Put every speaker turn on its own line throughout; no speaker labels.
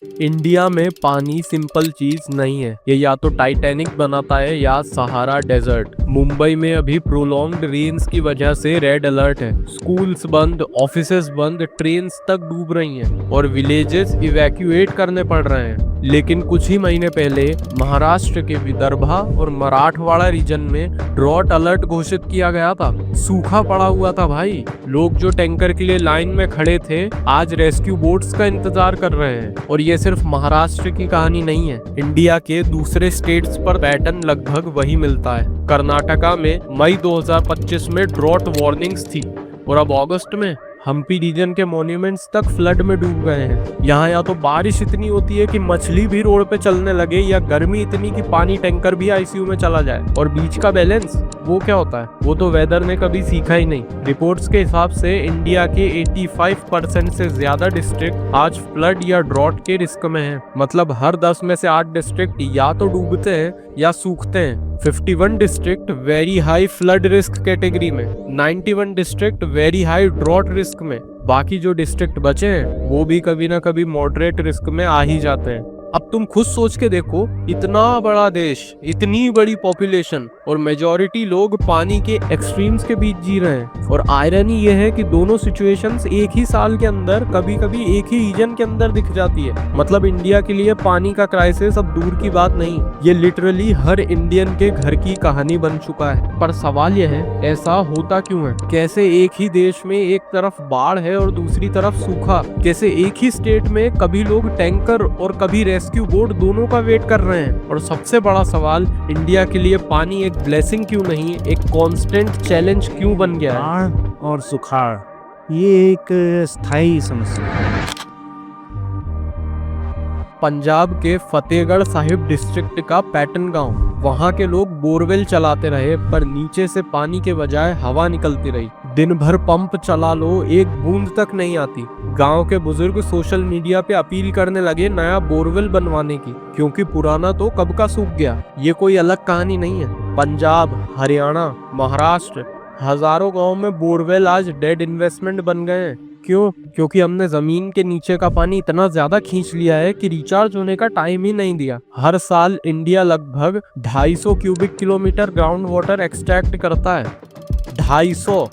India में पानी simple चीज नहीं है। ये या तो टाइटैनिक बनाता है या सहारा डेजर्ट। मुंबई में अभी प्रोलॉन्ग्ड रेन्स की वजह से रेड अलर्ट है। स्कूल्स बंद, ऑफिसेज बंद, ट्रेन्स तक डूब रही हैं और विलेजेस इवैक्यूएट करने पड़ रहे हैं। लेकिन कुछ ही महीने पहले महाराष्ट्र के विदर्भा और मराठवाड़ा रीजन में ड्रॉट अलर्ट घोषित किया गया था। सूखा पड़ा हुआ था भाई। लोग जो टैंकर के लिए लाइन में खड़े थे आज रेस्क्यू बोट्स का इंतजार कर रहे हैं। और ये सिर्फ महाराष्ट्र की कहानी नहीं है, इंडिया के दूसरे स्टेट्स पर पैटर्न लगभग वही मिलता है। कर्नाटका में मई 2025 में ड्रॉट वार्निंग्स थी और अब अगस्त में हम्पी रीजन के मॉन्यूमेंट्स तक फ्लड में डूब गए हैं। यहाँ या तो बारिश इतनी होती है कि मछली भी रोड पे चलने लगे, या गर्मी इतनी कि पानी टैंकर भी आईसीयू में चला जाए। और बीच का बैलेंस वो क्या होता है, वो तो वेदर ने कभी सीखा ही नहीं। रिपोर्ट्स के हिसाब से इंडिया के 85% से ज्यादा डिस्ट्रिक्ट आज फ्लड या ड्रॉट के रिस्क में हैं। मतलब हर 10 में से 8 डिस्ट्रिक्ट या तो डूबते हैं या सूखते हैं। 51 district very high flood risk category में, 91 district very high drought risk में। बाकी जो डिस्ट्रिक्ट बचे हैं वो भी कभी ना कभी मॉडरेट रिस्क में आ ही जाते हैं। अब तुम खुद सोच के देखो, इतना बड़ा देश, इतनी बड़ी पॉपुलेशन और मेजॉरिटी लोग पानी के एक्सट्रीम्स के बीच जी रहे हैं। और आयरनी ये है कि दोनों सिचुएशंस एक ही साल के अंदर, कभी कभी एक ही रीजन के अंदर दिख जाती है। मतलब इंडिया के लिए पानी का क्राइसिस अब दूर की बात नहीं, ये लिटरली हर इंडियन के घर की कहानी बन चुका है। पर सवाल यह है, ऐसा होता क्यों है? कैसे एक ही देश में एक तरफ बाढ़ है और दूसरी तरफ सूखा? कैसे एक ही स्टेट में कभी लोग टैंकर और कभी रेस्क्यू बोट दोनों का वेट कर रहे हैं? और सबसे बड़ा सवाल, इंडिया के लिए पानी एक ब्लेसिंग क्यों नहीं, एक कांस्टेंट चैलेंज क्यों बन गया है?
बाढ़ और सुखाड़ ये एक स्थायी समस्या है।
पंजाब के फतेहगढ़ साहिब डिस्ट्रिक्ट का पैटन गांव, वहां के लोग बोरवेल चलाते रहे पर नीचे से पानी के बजाय हवा निकलती रही। दिन भर पंप चला लो, एक बूंद तक नहीं आती। गांव के बुजुर्ग सोशल मीडिया पे अपील करने लगे नया बोरवेल बनवाने की, क्योंकि पुराना तो कब का सूख गया। ये कोई अलग कहानी नहीं है। पंजाब, हरियाणा, महाराष्ट्र, हजारों गांव में बोरवेल आज डेड इन्वेस्टमेंट बन गए हैं। क्यों? क्योंकि हमने जमीन के नीचे का पानी इतना ज्यादा खींच लिया है कि रिचार्ज होने का टाइम ही नहीं दिया। हर साल इंडिया लगभग 250 cubic kilometre ground water extract करता है। 250,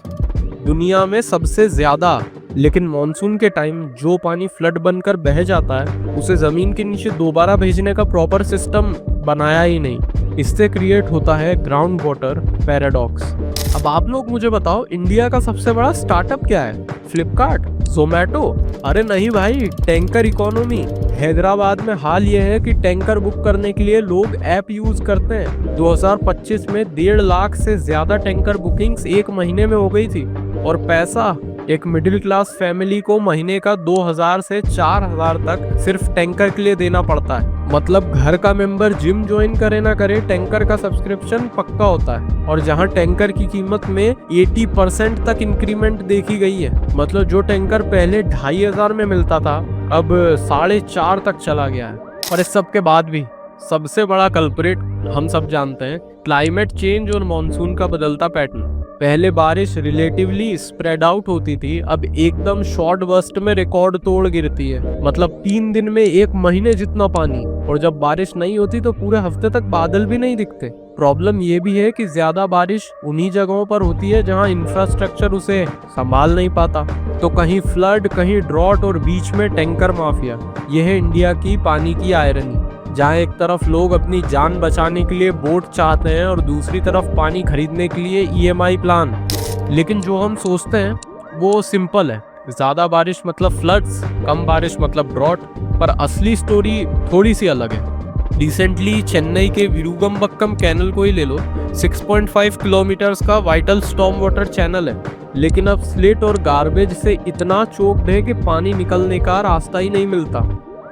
दुनिया में सबसे ज्यादा। लेकिन मॉनसून के टाइम जो पानी फ्लड बनकर बह जाता है उसे जमीन के नीचे दोबारा भेजने का प्रॉपर सिस्टम बनाया ही नहीं। इससे क्रिएट होता है ग्राउंड वाटर पैराडॉक्स। अब आप लोग मुझे बताओ, इंडिया का सबसे बड़ा स्टार्टअप क्या है? फ्लिपकार्ट, जोमैटो? अरे नहीं भाई, टैंकर इकोनॉमी। हैदराबाद में हाल ये है कि टैंकर बुक करने के लिए लोग ऐप यूज करते हैं। 2025 में 1.5 लाख से ज्यादा टैंकर बुकिंग्स एक महीने में हो गई थी। और पैसा, एक मिडिल क्लास फैमिली को महीने का 2000 से 4000 तक सिर्फ टैंकर के लिए देना पड़ता है। मतलब घर का मेंबर जिम ज्वाइन करे ना करे, टैंकर का सब्सक्रिप्शन पक्का होता है। और जहां टैंकर की कीमत में 80% तक इंक्रीमेंट देखी गई है। मतलब जो टैंकर पहले 2500 में मिलता था अब 4.5 तक चला गया है। और इस सब के बाद भी सबसे बड़ा कल्प्रिट हम सब जानते हैं, क्लाइमेट चेंज और मॉनसून का बदलता पैटर्न। पहले बारिश रिलेटिवली स्प्रेड आउट होती थी, अब एकदम शॉर्ट बर्स्ट में रिकॉर्ड तोड़ गिरती है। मतलब 3 दिन में 1 महीने जितना पानी। और जब बारिश नहीं होती तो पूरे हफ्ते तक बादल भी नहीं दिखते। प्रॉब्लम ये भी है कि ज्यादा बारिश उन्हीं जगहों पर होती है जहां इंफ्रास्ट्रक्चर उसे संभाल नहीं पाता। तो कहीं फ्लड, कहीं ड्रॉट और बीच में टैंकर माफिया। यह है इंडिया की पानी की आयरनी, जहाँ एक तरफ लोग अपनी जान बचाने के लिए बोट चाहते हैं और दूसरी तरफ पानी खरीदने के लिए EMI प्लान। लेकिन जो हम सोचते हैं वो सिंपल है, ज्यादा बारिश मतलब फ्लड्स, कम बारिश मतलब ड्रॉट। पर असली स्टोरी थोड़ी सी अलग है। रिसेंटली चेन्नई के विरुगंबक्कम कैनल को ही ले लो, 6.5 किलोमीटर्स का वाइटल स्टॉर्म वाटर चैनल है। लेकिन अब स्लेट और गार्बेज से इतना चोक्ड है कि पानी निकलने का रास्ता ही नहीं मिलता।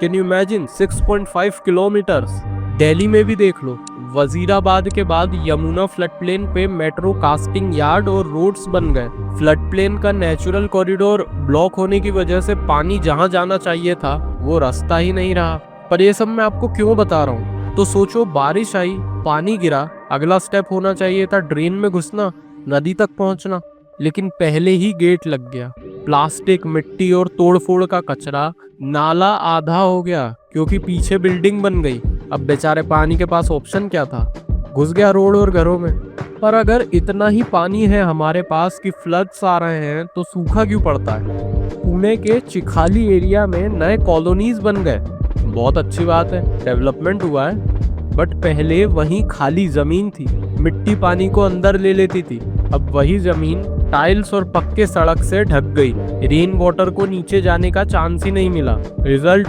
Can you imagine 6.5 kilometres? Delhi में भी देख लो, वजीराबाद के बाद यमुना फ्लड प्लेन पे मेट्रो, कास्टिंग यार्ड और रोड्स बन गए। फ्लड प्लेन का नेचुरल कॉरिडोर ब्लॉक होने की वजह से पानी जहां जाना चाहिए था वो रास्ता ही नहीं रहा। पर ये सब मैं आपको क्यों बता रहा हूँ? तो सोचो, बारिश आई, पानी गिरा, अगला स्टेप होना चाहिए था ड्रेन में घुसना, नदी तक पहुंचना। लेकिन पहले ही गेट लग गया। प्लास्टिक, मिट्टी और तोड़फोड़ का कचरा, नाला आधा हो गया क्योंकि पीछे बिल्डिंग बन गई। अब बेचारे पानी के पास ऑप्शन क्या था, घुस गया रोड और घरों में। पर अगर इतना ही पानी है हमारे पास कि फ्लड्स आ रहे हैं तो सूखा क्यों पड़ता है? पुणे के चिखाली एरिया में नए कॉलोनीज बन गए, बहुत अच्छी बात है, डेवलपमेंट हुआ है। बट पहले वहीं खाली जमीन थी, मिट्टी पानी को अंदर ले लेती थी। अब वही जमीन टाइल्स और पक्के सड़क से ढक गई, रेन वाटर को नीचे जाने का चांस ही नहीं मिला। रिजल्ट,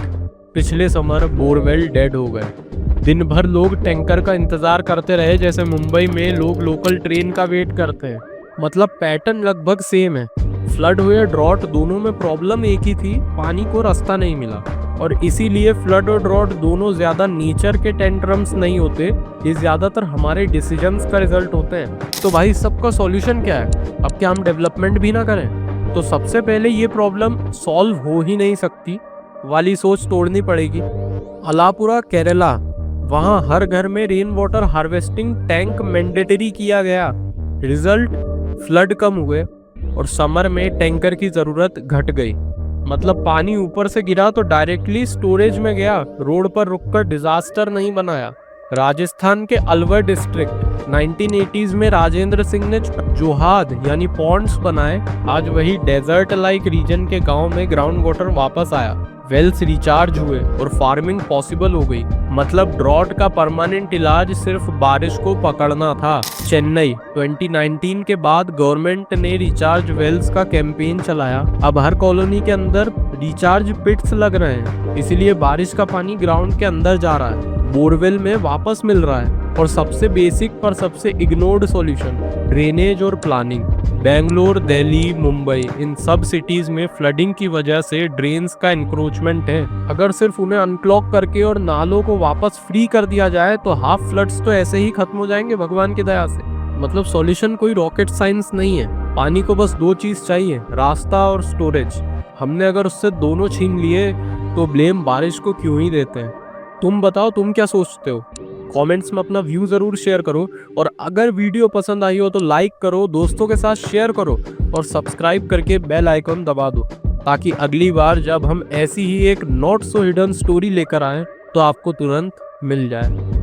पिछले समर बोरवेल डेड हो गए। दिन भर लोग टैंकर का इंतजार करते रहे, जैसे मुंबई में लोग लोकल ट्रेन का वेट करते हैं। मतलब पैटर्न लगभग सेम है। फ्लड हुए, ड्रॉट, दोनों में प्रॉब्लम एक ही थी, पानी को रास्ता नहीं मिला। और इसीलिए फ्लड और ड्रॉट दोनों ज्यादा नेचर के टेंट्रम्स नहीं होते, ये ज्यादातर हमारे डिसीजंस का रिजल्ट होते हैं। तो भाई सबका सॉल्यूशन क्या है? अब क्या हम डेवलपमेंट भी ना करें? तो सबसे पहले ये प्रॉब्लम सॉल्व हो ही नहीं सकती वाली सोच तोड़नी पड़ेगी। अलापुरा केरला, वहाँ हर घर में rain water harvesting tank mandatory किया गया। रिजल्ट, फ्लड कम हुए और समर में टैंकर की जरूरत घट गई। मतलब पानी ऊपर से गिरा तो डायरेक्टली स्टोरेज में गया, रोड पर रुककर डिजास्टर नहीं बनाया। राजस्थान के अलवर डिस्ट्रिक्ट 1980s में राजेंद्र सिंह ने जोहाद यानी पॉन्ड्स बनाए। आज वही डेजर्ट लाइक रीजन के गांव में ग्राउंड वाटर वापस आया, वेल्स रिचार्ज हुए और फार्मिंग पॉसिबल हो गई। मतलब ड्रॉट का परमानेंट इलाज सिर्फ बारिश को पकड़ना था। चेन्नई 2019 के बाद गवर्नमेंट ने रिचार्ज वेल्स का कैंपेन चलाया। अब हर कॉलोनी के अंदर रिचार्ज पिट्स लग रहे हैं, इसीलिए बारिश का पानी ग्राउंड के अंदर जा रहा है, बोरवेल में वापस मिल रहा है। और सबसे बेसिक पर सबसे इग्नोर्ड सॉल्यूशन, ड्रेनेज और प्लानिंग। बेंगलोर, दिल्ली, मुंबई, इन सब सिटीज में फ्लडिंग की वजह से ड्रेन्स का इंक्रोचमेंट है। अगर सिर्फ उन्हें अनक्लॉग करके और नालों को वापस फ्री कर दिया जाए तो हाफ फ्लड्स तो ऐसे ही खत्म हो जाएंगे भगवान की दया से। मतलब सॉल्यूशन कोई रॉकेट साइंस नहीं है, पानी को बस दो चीज चाहिए, रास्ता और स्टोरेज। हमने अगर उससे दोनों छीन लिए तो ब्लेम बारिश को क्यों ही देते हैं? तुम बताओ, तुम क्या सोचते हो? कमेंट्स में अपना व्यू जरूर शेयर करो। और अगर वीडियो पसंद आई हो तो लाइक करो, दोस्तों के साथ शेयर करो और सब्सक्राइब करके बेल आइकन दबा दो, ताकि अगली बार जब हम ऐसी ही एक नॉट सो हिडन स्टोरी लेकर आए तो आपको तुरंत मिल जाए।